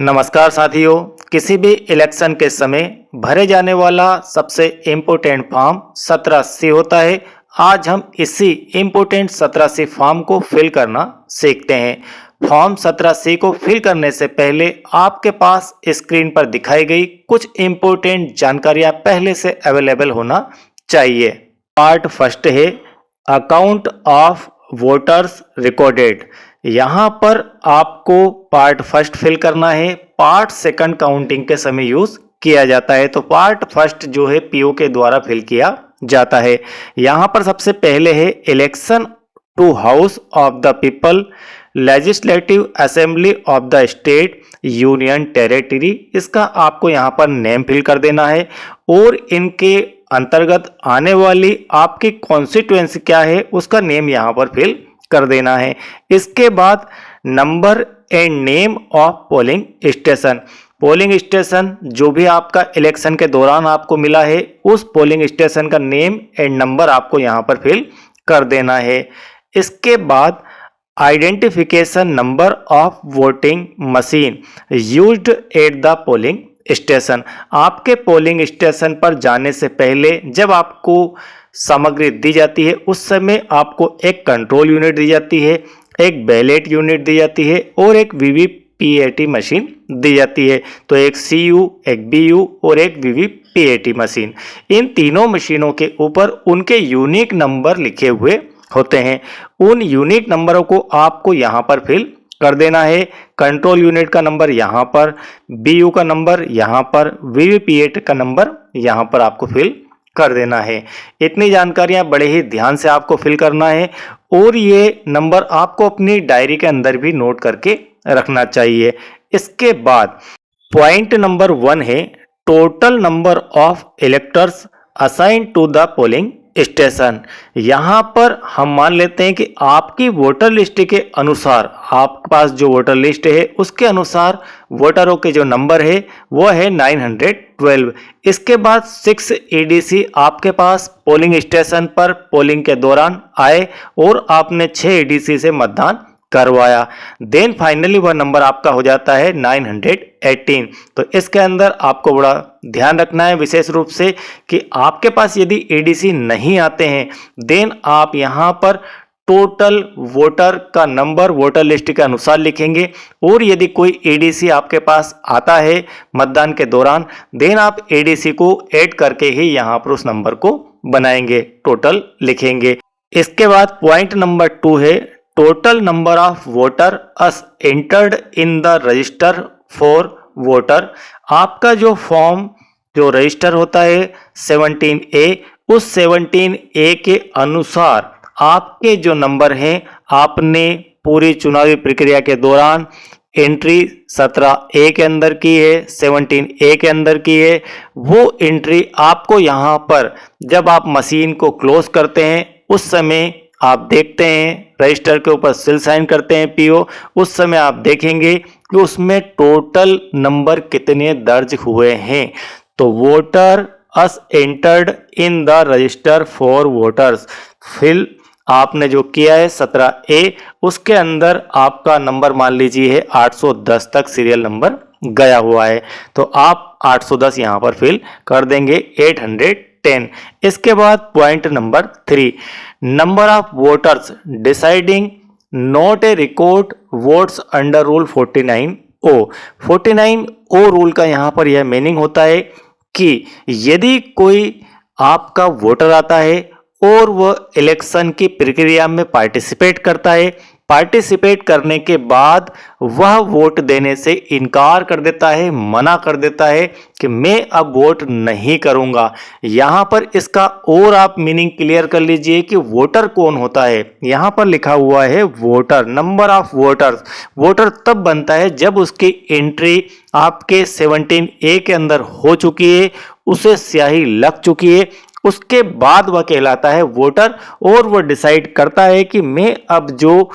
नमस्कार साथियों। किसी भी इलेक्शन के समय भरे जाने वाला सबसे इम्पोर्टेंट फॉर्म 17C होता है। आज हम इसी इम्पोर्टेंट 17C फॉर्म को फिल करना सीखते हैं। फॉर्म 17C को फिल करने से पहले आपके पास स्क्रीन पर दिखाई गई कुछ इम्पोर्टेंट जानकारियां पहले से अवेलेबल होना चाहिए। पार्ट फर्स्ट है अकाउंट ऑफ वोटर्स रिकॉर्डेड। यहाँ पर आपको पार्ट फर्स्ट फिल करना है। पार्ट सेकंड काउंटिंग के समय यूज किया जाता है, तो पार्ट फर्स्ट जो है पीओ के द्वारा फिल किया जाता है। यहाँ पर सबसे पहले है election to house of the people legislative assembly of the state union territory. इसका आपको यहाँ पर नेम फिल कर देना है और इनके अंतर्गत आने वाली आपकी कॉन्स्टिट्यूएंसी क्या है उसका नेम यहाँ पर फिल कर देना है। इसके बाद number and name of polling station. Polling station जो भी आपका इलेक्शन के दौरान आपको मिला है उस पोलिंग स्टेशन का नेम एंड नंबर आपको यहाँ पर फिल कर देना है। इसके बाद identification number of voting machine used at the polling station. आपके पोलिंग स्टेशन पर जाने से पहले जब आपको सामग्री दी जाती है उस समय आपको एक कंट्रोल यूनिट दी जाती है, एक बैलेट यूनिट दी जाती है और एक वीवीपीएटी मशीन दी जाती है। तो एक सीयू, एक बीयू और एक वीवीपीएटी मशीन। इन तीनों मशीनों के ऊपर उनके यूनिक नंबर लिखे हुए होते हैं। उन यूनिक नंबरों को आपको यहाँ पर फिल कर देना है। कंट्रोल यूनिट का नंबर यहाँ पर, बीयू का नंबर यहाँ पर, वीवीपीएटी का नंबर यहाँ पर आपको फिल कर देना है। इतनी जानकारियां बड़े ही ध्यान से आपको फिल करना है और ये नंबर आपको अपनी डायरी के अंदर भी नोट करके रखना चाहिए। इसके बाद पॉइंट नंबर 1 है total number of electors assign to the polling station. यहाँ पर हम मान लेते हैं कि आपकी वोटर लिस्ट के अनुसार, आपके पास जो वोटर लिस्ट है उसके अनुसार वोटरों के जो नंबर है वो है 912। इसके बाद 6 एडीसी आपके पास पोलिंग स्टेशन पर पोलिंग के दौरान आए और आपने 6 एडीसी से मतदान करवाया। देन फाइनली वह नंबर आपका हो जाता है 918। तो इसके अंदर आपको बड़ा ध्यान रखना है विशेष रूप से कि आपके पास यदि एडीसी नहीं आते हैं देन आप यहाँ पर टोटल वोटर का नंबर वोटर लिस्ट के अनुसार लिखेंगे और यदि कोई एडीसी आपके पास आता है मतदान के दौरान देन आप एडीसी को ऐड करके ही यहाँ पर उस नंबर को बनाएंगे, टोटल लिखेंगे। इसके बाद पॉइंट नंबर 2 है total number of voter as entered in the register for voter. आपका जो फॉर्म जो रजिस्टर होता है 17A, उस 17A के अनुसार आपके जो नंबर हैं आपने पूरी चुनावी प्रक्रिया के दौरान एंट्री 17A के अंदर की है, 17A के अंदर की है। वो एंट्री आपको यहाँ पर जब आप मशीन को क्लोज करते हैं उस समय आप देखते हैं रजिस्टर के ऊपर सील साइन करते हैं पीओ, उस समय आप देखेंगे कि उसमें टोटल नंबर कितने दर्ज हुए हैं। तो voter as entered in the register for voters fill आपने जो किया है 17A, उसके अंदर आपका नंबर मान लीजिए है 810 तक सीरियल नंबर गया हुआ है तो आप 810 यहाँ पर फिल कर देंगे 810। इसके बाद point number 3 number of voters deciding not a record votes under rule 49O। 49O rule का यहाँ पर यह मीनिंग होता है कि यदि कोई आपका वोटर आता है और वह इलेक्शन की प्रक्रिया में पार्टिसिपेट करता है, पार्टिसिपेट करने के बाद वह वोट देने से इनकार कर देता है, मना कर देता है कि मैं अब वोट नहीं करूंगा। यहाँ पर इसका और आप मीनिंग क्लियर कर लीजिए कि वोटर कौन होता है। यहाँ पर लिखा हुआ है voter, number of voters. Voter तब बनता है जब उसकी एंट्री आपके 17A के अंदर हो चुकी है, उसे स्याही लग चुकी है, उसके बाद वह कहलाता है वोटर और वह डिसाइड करता है कि मैं अब जो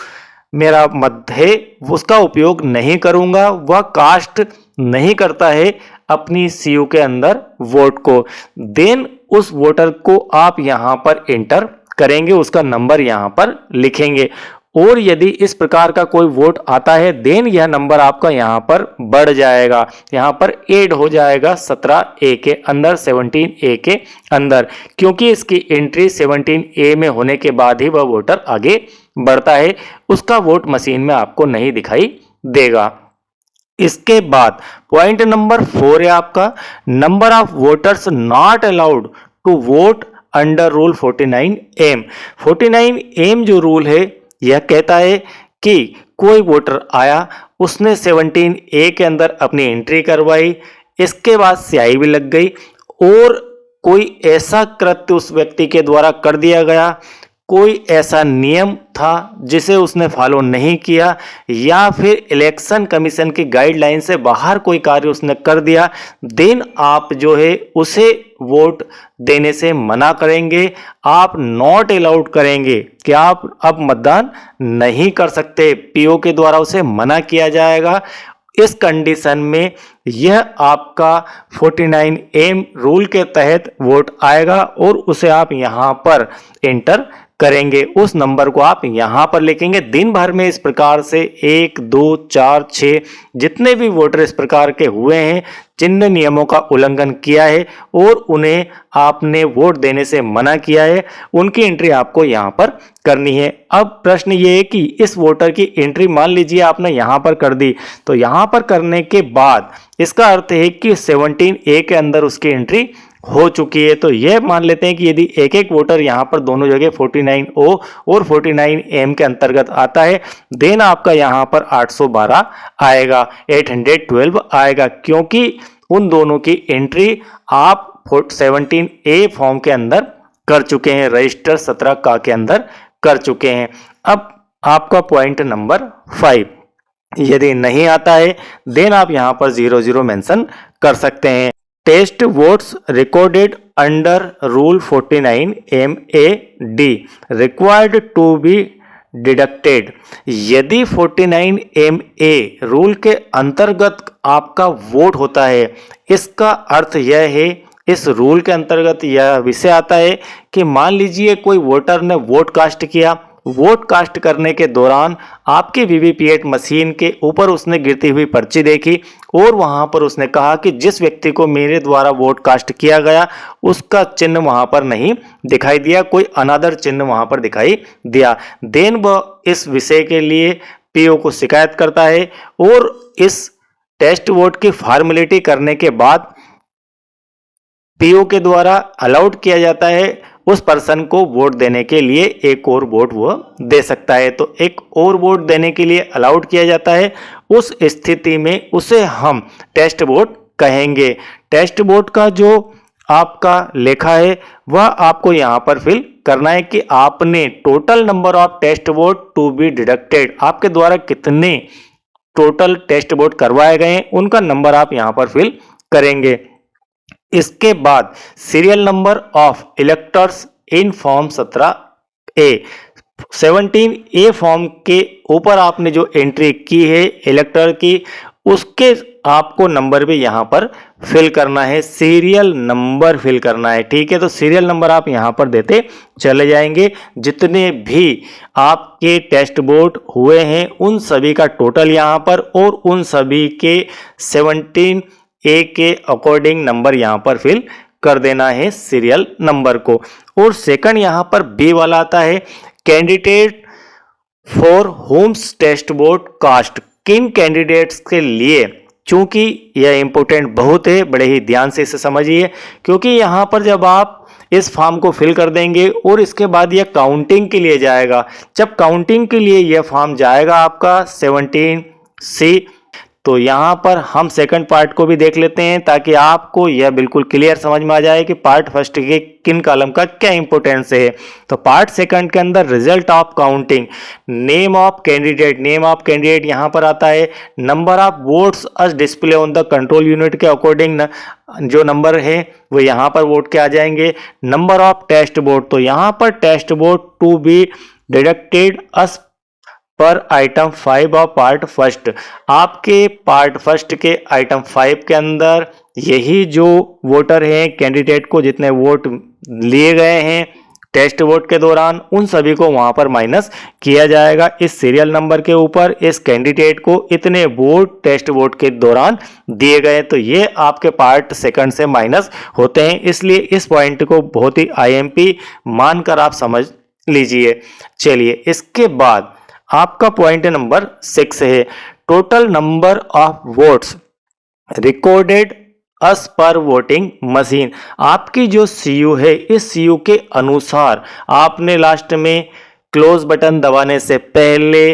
मेरा मत है उसका उपयोग नहीं करूंगा। वह कास्ट नहीं करता है अपनी सीयू के अंदर वोट को। देन उस वोटर को आप यहाँ पर एंटर करेंगे, उसका नंबर यहाँ पर लिखेंगे और यदि इस प्रकार का कोई वोट आता है देन यह नंबर आपका यहाँ पर बढ़ जाएगा, यहाँ पर ऐड हो जाएगा 17A के अंदर, 17A के अंदर, क्योंकि इसकी एंट्री 17A में होने के बाद ही वह वोटर आगे बढ़ता है, उसका वोट मशीन में आपको नहीं दिखाई देगा। इसके बाद पॉइंट नंबर 4 है आपका number of voters not allowed to vote under rule 49M। 49M जो रूल है यह कहता है कि कोई वोटर आया, उसने 17A के अंदर अपनी एंट्री करवाई, इसके बाद स्याही भी लग गई और कोई ऐसा कृत्य उस व्यक्ति के द्वारा कर दिया गया, कोई ऐसा नियम था जिसे उसने फॉलो नहीं किया, या फिर इलेक्शन कमीशन की गाइडलाइन से बाहर कोई कार्य उसने कर दिया, देन आप जो है उसे वोट देने से मना करेंगे, आप नॉट अलाउड करेंगे कि आप अब मतदान नहीं कर सकते, पीओ के द्वारा उसे मना किया जाएगा। इस कंडीशन में यह आपका 49M रूल के तहत वोट आएगा और उसे आप यहां पर एंटर करेंगे, उस नंबर को आप यहां पर लिखेंगे। दिन भर में इस प्रकार से 1 2 4 6 जितने भी वोटर इस प्रकार के हुए हैं जिनने नियमों का उल्लंघन किया है और उन्हें आपने वोट देने से मना किया है, उनकी एंट्री आपको यहां पर करनी है। अब प्रश्न ये है कि इस वोटर की एंट्री मान लीजिए आपने यहां पर कर दी, तो यहां पर करने के बाद इसका अर्थ है कि 17A के अंदर उसकी एंट्री हो चुकी है। तो यह मान लेते हैं कि यदि एक एक वोटर यहां पर दोनों जगह 49O और 49M के अंतर्गत आता है देन आपका यहां पर 812 आएगा, 812 आएगा, क्योंकि उन दोनों की एंट्री आप 17A फॉर्म के अंदर कर चुके हैं, रजिस्टर 17 का के अंदर कर चुके हैं। अब आपका पॉइंट नंबर 5, यदि नहीं आता है देन आप यहां पर 00 मेंशन कर सकते हैं। Test votes recorded under rule 49MAD required to be deducted. यदि 49MA रूल के अंतर्गत आपका वोट होता है, इसका अर्थ यह है, इस रूल के अंतर्गत यह विषय आता है कि मान लीजिए कोई वोटर ने वोट कास्ट किया, वोट कास्ट करने के दौरान आपकी वीवीपीएटी मशीन के ऊपर उसने गिरती हुई पर्ची देखी और वहां पर उसने कहा कि जिस व्यक्ति को मेरे द्वारा वोट कास्ट किया गया उसका चिन्ह वहां पर नहीं दिखाई दिया, कोई अनदर चिन्ह वहां पर दिखाई दिया, देन वह इस विषय के लिए पीओ को शिकायत करता है और इस टेस्ट वोट की फॉर्मेलिटी करने के बाद पीओ के द्वारा अलाउड किया जाता है उस पर्सन को वोट देने के लिए एक और वोट वो दे सकता है। तो एक और वोट देने के लिए अलाउड किया जाता है, उस स्थिति में उसे हम टेस्ट वोट कहेंगे। टेस्ट वोट का जो आपका लेखा है वह आपको यहां पर फिल करना है कि आपने total number of test vote to be deducted, आपके द्वारा कितने टोटल टेस्ट वोट करवाए गए हैं उनका नंबर आप यहां पर फिल करेंगे। इसके बाद serial number of electors in form 17A, 17A form के ऊपर आपने जो एंट्री की है इलेक्टर की, उसके आपको नंबर भी यहां पर फिल करना है, सीरियल नंबर फिल करना है। ठीक है, तो सीरियल नंबर आप यहां पर देते चले जाएंगे, जितने भी आपके टेस्ट वोट हुए हैं उन सभी का टोटल यहां पर और उन सभी के 17A के अकॉर्डिंग नंबर यहां पर फिल कर देना है सीरियल नंबर को। और सेकंड यहां पर बी वाला आता है candidate for whom test vote cast, किन कैंडिडेट्स के लिए, चूंकि यह इंपॉर्टेंट बहुत है, बड़े ही ध्यान से इसे समझिए, क्योंकि यहां पर जब आप इस फॉर्म को फिल कर देंगे और इसके बाद यह काउंटिंग के लिए जाएगा, जब काउंटिंग के लिए यह फॉर्म जाएगा आपका 17C, तो यहां पर हम सेकंड पार्ट को भी देख लेते हैं ताकि आपको यह बिल्कुल क्लियर समझ में आ जाए कि पार्ट फर्स्ट के किन कॉलम का क्या इंपॉर्टेंस है। तो पार्ट सेकंड के अंदर result of counting, name of candidate, name of candidate यहां पर आता है, number of votes us display on the control unit के अकॉर्डिंग जो नंबर है वो यहां पर वोट के आ जाएंगे, नंबर ऑफ टेस्ट वोट, तो यहां पर test vote to be deducted as per item 5 of part first, आपके पार्ट फर्स्ट के आइटम 5 के अंदर यही जो वोटर हैं कैंडिडेट को जितने वोट लिए गए हैं टेस्ट वोट के दौरान उन सभी को वहां पर माइनस किया जाएगा। इस सीरियल नंबर के ऊपर इस कैंडिडेट को इतने वोट टेस्ट वोट के दौरान दिए गए, तो ये आपके पार्ट सेकंड से माइनस होते हैं। इसलिए इस पॉइंट को बहुत ही आईएमपी मानकर आप समझ लीजिए। चलिए इसके बाद आपका पॉइंट नंबर 6 है, total number of votes recorded as per voting machine. आपकी जो सीयू है, इस सीयू के अनुसार आपने लास्ट में क्लोज बटन दबाने से पहले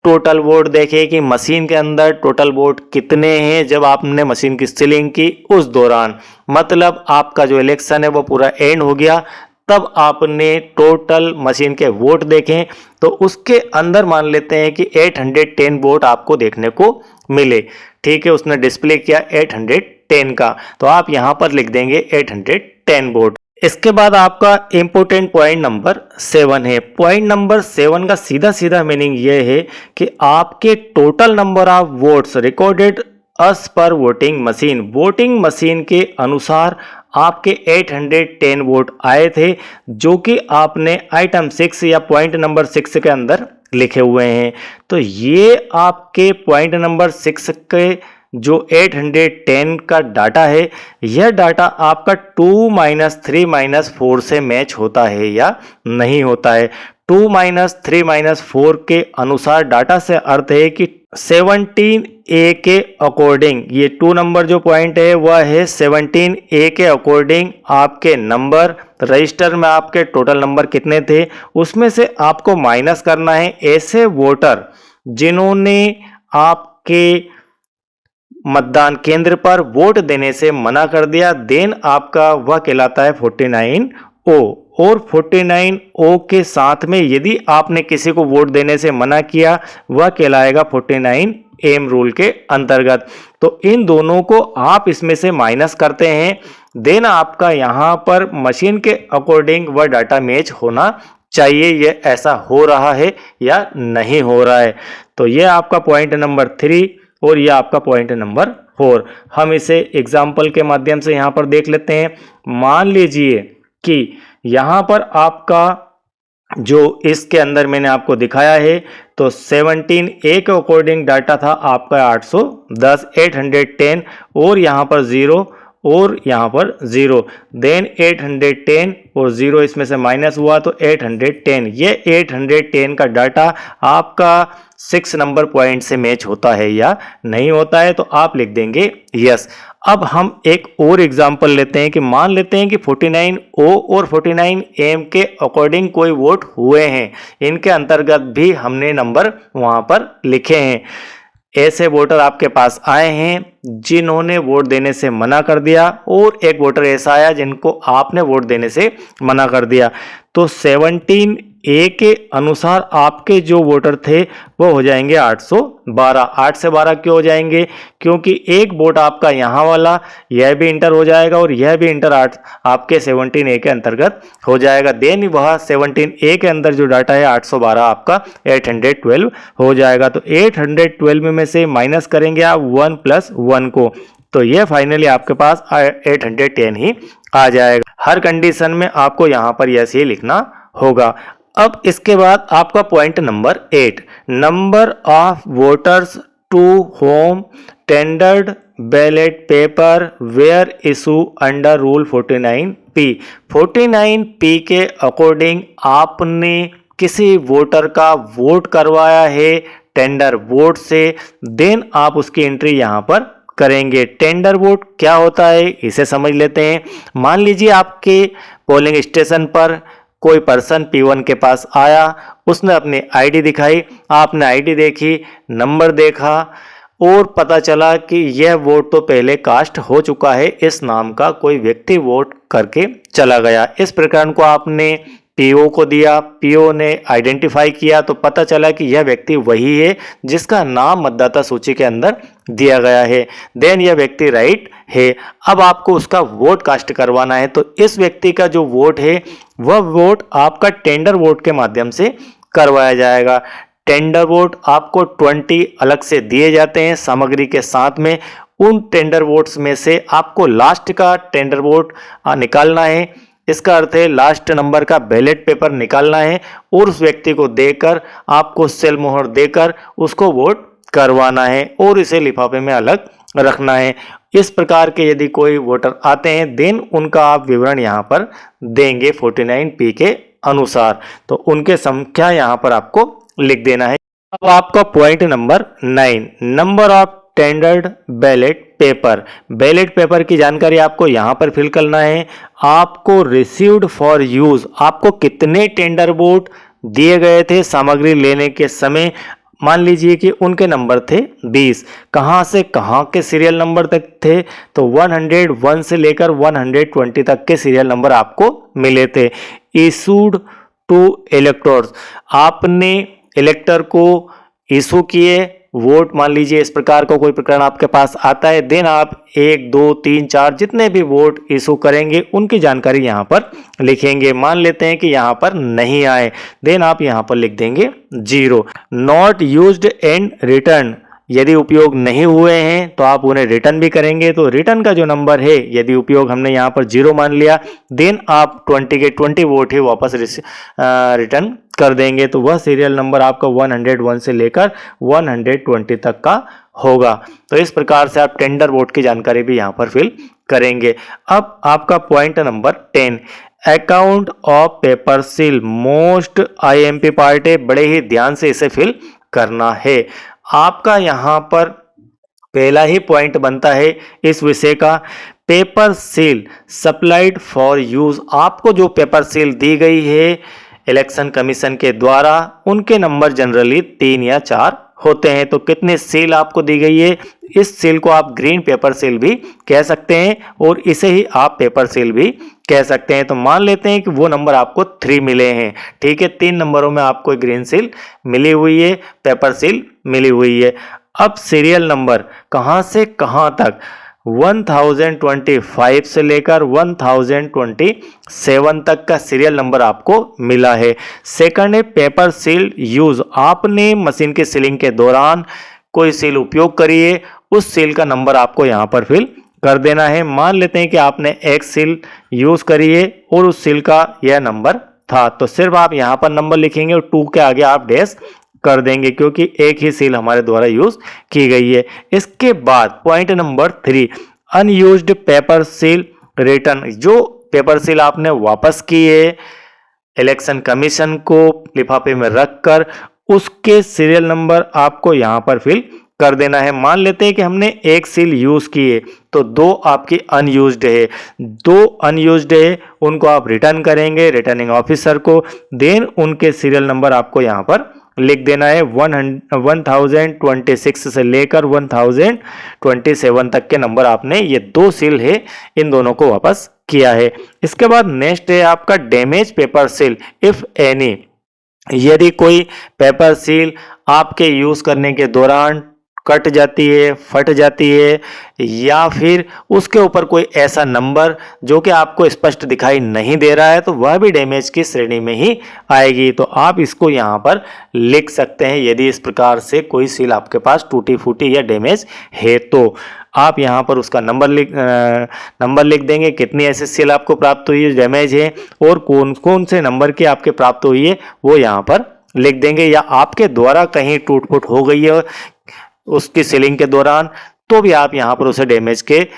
टोटल वोट देखे कि मशीन के अंदर टोटल वोट कितने हैं जब आपने मशीन की सीलिंग की उस दौरान, मतलब आपका जो इलेक्शन है वो पूरा एंड हो गया, तब आपने टोटल मशीन के वोट देखें तो उसके अंदर मान लेते हैं कि 810 वोट आपको देखने को मिले। ठीक है, उसने डिस्प्ले किया 810 का, तो आप यहां पर लिख देंगे 810 वोट। इसके बाद आपका इंपोर्टेंट पॉइंट नंबर 7 है। पॉइंट नंबर 7 का सीधा सीधा मीनिंग यह है कि आपके total number of votes recorded as per voting machine के अनुसार आपके 810 वोट आए थे, जो कि आपने आइटम 6 या पॉइंट नंबर 6 के अंदर लिखे हुए हैं। तो ये आपके पॉइंट नंबर 6 के जो 810 का डाटा है, यह डाटा आपका 2 - 3 - 4 से मैच होता है या नहीं होता है। 2 - 3 - 4 के अनुसार डाटा से अर्थ है कि 17A के अकॉर्डिंग, ये 2 नंबर जो पॉइंट है वह है 17A के अकॉर्डिंग आपके नंबर रजिस्टर में आपके टोटल नंबर कितने थे उसमें से आपको माइनस करना है ऐसे वोटर जिन्होंने आपके मतदान केंद्र पर वोट देने से मना कर दिया, देन आपका वह कहलाता है 49O। और 49O के साथ में यदि आपने किसी को वोट देने से मना किया वह कहलाएगा 49M रूल के अंतर्गत। तो इन दोनों को आप इसमें से माइनस करते हैं, देन आपका यहां पर मशीन के अकॉर्डिंग वह डाटा मैच होना चाहिए, यह ऐसा हो रहा है या नहीं हो रहा है। तो यह आपका पॉइंट नंबर 3 और यह आपका पॉइंट नंबर 4। हम इसे एग्जाम्पल के माध्यम से यहां पर देख लेते हैं। मान लीजिए कि यहां पर आपका जो इसके अंदर मैंने आपको दिखाया है, तो 17A के अकॉर्डिंग डाटा था आपका 810, 810 और यहां पर 0 और यहां पर 0, देन 810 और 0 इसमें से माइनस हुआ तो 810। ये 810 का डाटा आपका 6 नंबर पॉइंट से मैच होता है या नहीं होता है, तो आप लिख देंगे यस। अब हम एक और एग्जांपल लेते हैं कि मान लेते हैं कि 49O और 49M के अकॉर्डिंग कोई वोट हुए हैं, इनके अंतर्गत भी हमने नंबर वहां पर लिखे हैं। ऐसे वोटर आपके पास आए हैं जिन्होंने वोट देने से मना कर दिया और एक वोटर ऐसा आया जिनको आपने वोट देने से मना कर दिया। तो 17A के अनुसार आपके जो वोटर थे वो हो जाएंगे 812। 8 से 12 क्यों हो जाएंगे? क्योंकि एक वोट आपका यहाँ वाला यह भी इंटर हो जाएगा और यह भी इंटर आपके 17A के अंतर्गत हो जाएगा। देन वह 17A के अंदर जो डाटा है 812 आपका 812 हो जाएगा। तो 812 में से माइनस करेंगे आप 1 + 1 को, तो यह फाइनली आपके पास 810 ही आ जाएगा। हर कंडीशन में आपको यहाँ पर ऐसे ही लिखना होगा। अब इसके बाद आपका point number 8, number of voters to whom tendered ballot paper were issue under rule 49P। 49P के अकॉर्डिंग आपने किसी वोटर का वोट करवाया है टेंडर वोट से, देन आप उसकी एंट्री यहाँ पर करेंगे। टेंडर वोट क्या होता है इसे समझ लेते हैं। मान लीजिए आपके पोलिंग स्टेशन पर कोई पर्सन P1 के पास आया, उसने अपनी आईडी दिखाई, आपने आईडी देखी, नंबर देखा और पता चला कि यह वोट तो पहले कास्ट हो चुका है, इस नाम का कोई व्यक्ति वोट करके चला गया। इस प्रकरण को आपने पीओ को दिया, पीओ ने आइडेंटिफाई किया तो पता चला कि यह व्यक्ति वही है जिसका नाम मतदाता सूची के अंदर दिया गया है। देन यह व्यक्ति राइट है। अब आपको उसका वोट कास्ट करवाना है, तो इस व्यक्ति का जो वोट है वह वोट आपका टेंडर वोट के माध्यम से करवाया जाएगा। टेंडर वोट आपको 20 अलग से दिए जाते हैं सामग्री के साथ में। उन टेंडर वोट्स में से आपको लास्ट का टेंडर वोट निकालना है। इसका अर्थ है लास्ट नंबर का बैलेट पेपर निकालना है और उस व्यक्ति को देकर, आपको सील मोहर देकर उसको वोट करवाना है और इसे लिफाफे में अलग रखना है। इस प्रकार के यदि कोई वोटर आते हैं देन उनका आप विवरण यहाँ पर देंगे 49P के अनुसार, तो उनके संख्या यहाँ पर आपको लिख देना है। अब आपका point number 9, number of tendered ballot paper. Ballot paper की जानकारी आपको यहाँ पर फिल करना है। आपको रिसीव्ड फॉर यूज, आपको कितने टेंडर वोट दिए गए थे सामग्री लेने के समय। मान लीजिए कि उनके नंबर थे 20, कहाँ से कहाँ के सीरियल नंबर तक थे, तो 101 से लेकर 120 तक के सीरियल नंबर आपको मिले थे। इशूड टू इलेक्टर्स, आपने इलेक्टर को इशू किए वोट। मान लीजिए इस प्रकार का कोई प्रकरण आपके पास आता है, देन आप 1 2 3 4 जितने भी वोट इशू करेंगे उनकी जानकारी यहाँ पर लिखेंगे। मान लेते हैं कि यहाँ पर नहीं आए, देन आप यहाँ पर लिख देंगे 0। नॉट यूज्ड एंड रिटर्न, यदि उपयोग नहीं हुए हैं तो आप उन्हें रिटर्न भी करेंगे। तो रिटर्न का जो नंबर है, यदि उपयोग हमने यहाँ पर 0 मान लिया, देन आप 20 के 20 वोट ही वापस रिटर्न कर देंगे। तो वह सीरियल नंबर आपका 101 से लेकर 120 तक का होगा। तो इस प्रकार से आप टेंडर वोट की जानकारी भी यहाँ पर फिल करेंगे। अब आपका point number 10, account of paper seal. Most IMP part है, बड़े ही ध्यान से इसे फिल करना है। आपका यहाँ पर पहला ही पॉइंट बनता है इस विषय का, paper seal supplied for use. आपको जो पेपर सील दी गई है इलेक्शन कमीशन के द्वारा, उनके नंबर जनरली 3 या 4 होते हैं। तो कितने सील आपको दी गई है, इस सील को आप ग्रीन पेपर सील भी कह सकते हैं और इसे ही आप पेपर सील भी कह सकते हैं। तो मान लेते हैं कि वो नंबर आपको 3 मिले हैं, ठीक है। 3 नंबरों में आपको ग्रीन सील मिली हुई है, पेपर सील मिली हुई है। अब सीरियल नंबर कहां से कहां तक, 1025 से लेकर 1027 तक का सीरियल नंबर आपको मिला है। सेकंड है पेपर सील यूज, आपने मशीन की सीलिंग के दौरान कोई सील उपयोग करिए, उस सील का नंबर आपको यहाँ पर फिल कर देना है। मान लेते हैं कि आपने एक सील यूज करी है और उस सील का यह नंबर था, तो सिर्फ आप यहाँ पर नंबर लिखेंगे और 2 के आगे आप डैश कर देंगे क्योंकि एक ही सील हमारे द्वारा यूज की गई है। इसके बाद point number 3, unused paper seal return. जो पेपर सील आपने वापस की है इलेक्शन कमीशन को लिफाफे में रखकर, उसके सीरियल नंबर आपको यहां पर फिल कर देना है। मान लेते हैं कि हमने एक सील यूज की है तो 2 आपकी अनयूज्ड है, 2 अनयूज्ड है, उनको आप रिटर्न करेंगे रिटर्निंग ऑफिसर को। देन उनके सीरियल नंबर आपको यहां पर लिख देना है। 1026 से लेकर 1027 तक के नंबर आपने, ये 2 सील है, इन दोनों को वापस किया है। इसके बाद नेक्स्ट है आपका damage paper seal if any. यदि कोई पेपर सील आपके यूज करने के दौरान कट जाती है, फट जाती है, या फिर उसके ऊपर कोई ऐसा नंबर जो कि आपको स्पष्ट दिखाई नहीं दे रहा है, तो वह भी डैमेज की श्रेणी में ही आएगी। तो आप इसको यहाँ पर लिख सकते हैं। यदि इस प्रकार से कोई सील आपके पास टूटी फूटी या डैमेज है तो आप यहाँ पर उसका नंबर लिख देंगे, कितनी ऐसी सील आपको प्राप्त हुई है डैमेज है और कौन कौन से नंबर की आपके प्राप्त हुई है वो यहाँ पर लिख देंगे। या आपके द्वारा कहीं टूट फूट हो गई है उसकी सीलिंग के दौरान, तो भी आप यहाँ पर उसे डैमेज के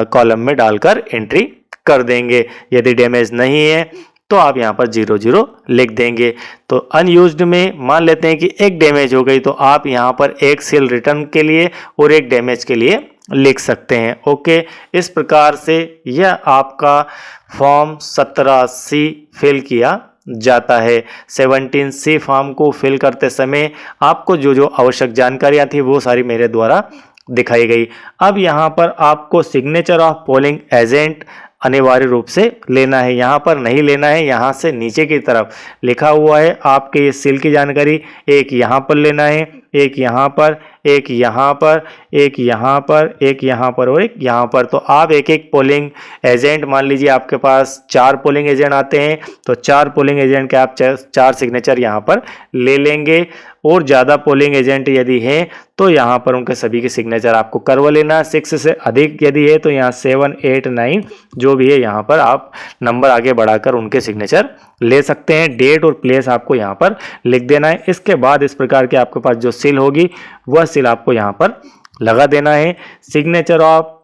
कॉलम में डालकर एंट्री कर देंगे। यदि डैमेज नहीं है तो आप यहाँ पर 00 लिख देंगे। तो अनयूज्ड में मान लेते हैं कि एक डैमेज हो गई तो आप यहाँ पर एक सील रिटर्न के लिए और एक डैमेज के लिए लिख सकते हैं। ओके, इस प्रकार से यह आपका फॉर्म 17C फिल किया जाता है। 17C फॉर्म को फिल करते समय आपको जो जो आवश्यक जानकारियां थी वो सारी मेरे द्वारा दिखाई गई। अब यहाँ पर आपको सिग्नेचर ऑफ पोलिंग एजेंट अनिवार्य रूप से लेना है, यहाँ पर नहीं लेना है। यहाँ से नीचे की तरफ लिखा हुआ है आपके ये सील की जानकारी, एक यहाँ पर लेना है, एक यहाँ पर, एक यहाँ पर, एक यहाँ पर, एक यहाँ पर और एक यहाँ पर। तो आप एक एक पोलिंग एजेंट, मान लीजिए आपके पास 4 पोलिंग एजेंट आते हैं तो 4 पोलिंग एजेंट के आप 4 सिग्नेचर यहाँ पर ले लेंगे। और ज़्यादा पोलिंग एजेंट यदि हैं तो यहाँ पर उनके सभी के सिग्नेचर आपको करवा लेना। 6 से अधिक यदि है तो यहाँ 7, 8, 9 जो जो भी है यहाँ पर आप नंबर आगे बढ़ाकर उनके सिग्नेचर ले सकते हैं। डेट और प्लेस आपको यहाँ पर लिख देना है। इसके बाद इस प्रकार के आपके पास जो सील होगी वह सील आपको यहाँ पर लगा देना है। Signature of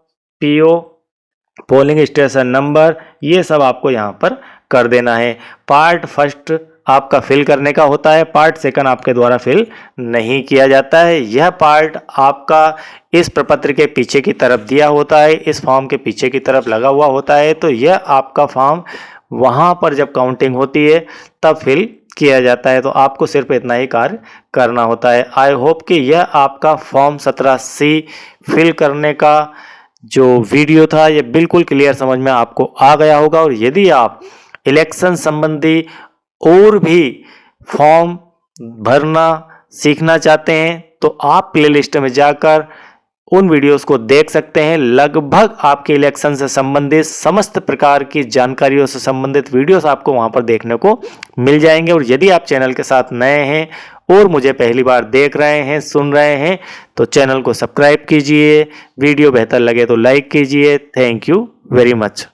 PO, polling station number, ये सब आपको यहाँ पर कर देना है। पार्ट फर्स्ट आपका फिल करने का होता है, पार्ट सेकंड आपके द्वारा फिल नहीं किया जाता है। यह पार्ट आपका इस प्रपत्र के पीछे की तरफ दिया होता है, इस फॉर्म के पीछे की तरफ लगा हुआ होता है। तो यह आपका फॉर्म वहाँ पर जब काउंटिंग होती है तब फिल किया जाता है। तो आपको सिर्फ इतना ही कार्य करना होता है। आई होप कि यह आपका फॉर्म 17C फिल करने का जो वीडियो था ये बिल्कुल क्लियर समझ में आपको आ गया होगा। और यदि आप इलेक्शन संबंधी और भी फॉर्म भरना सीखना चाहते हैं तो आप प्लेलिस्ट में जाकर उन वीडियोस को देख सकते हैं। लगभग आपके इलेक्शन से संबंधित समस्त प्रकार की जानकारियों से संबंधित वीडियोस आपको वहां पर देखने को मिल जाएंगे। और यदि आप चैनल के साथ नए हैं और मुझे पहली बार देख रहे हैं, सुन रहे हैं, तो चैनल को सब्सक्राइब कीजिए। वीडियो बेहतर लगे तो लाइक कीजिए। Thank you very much.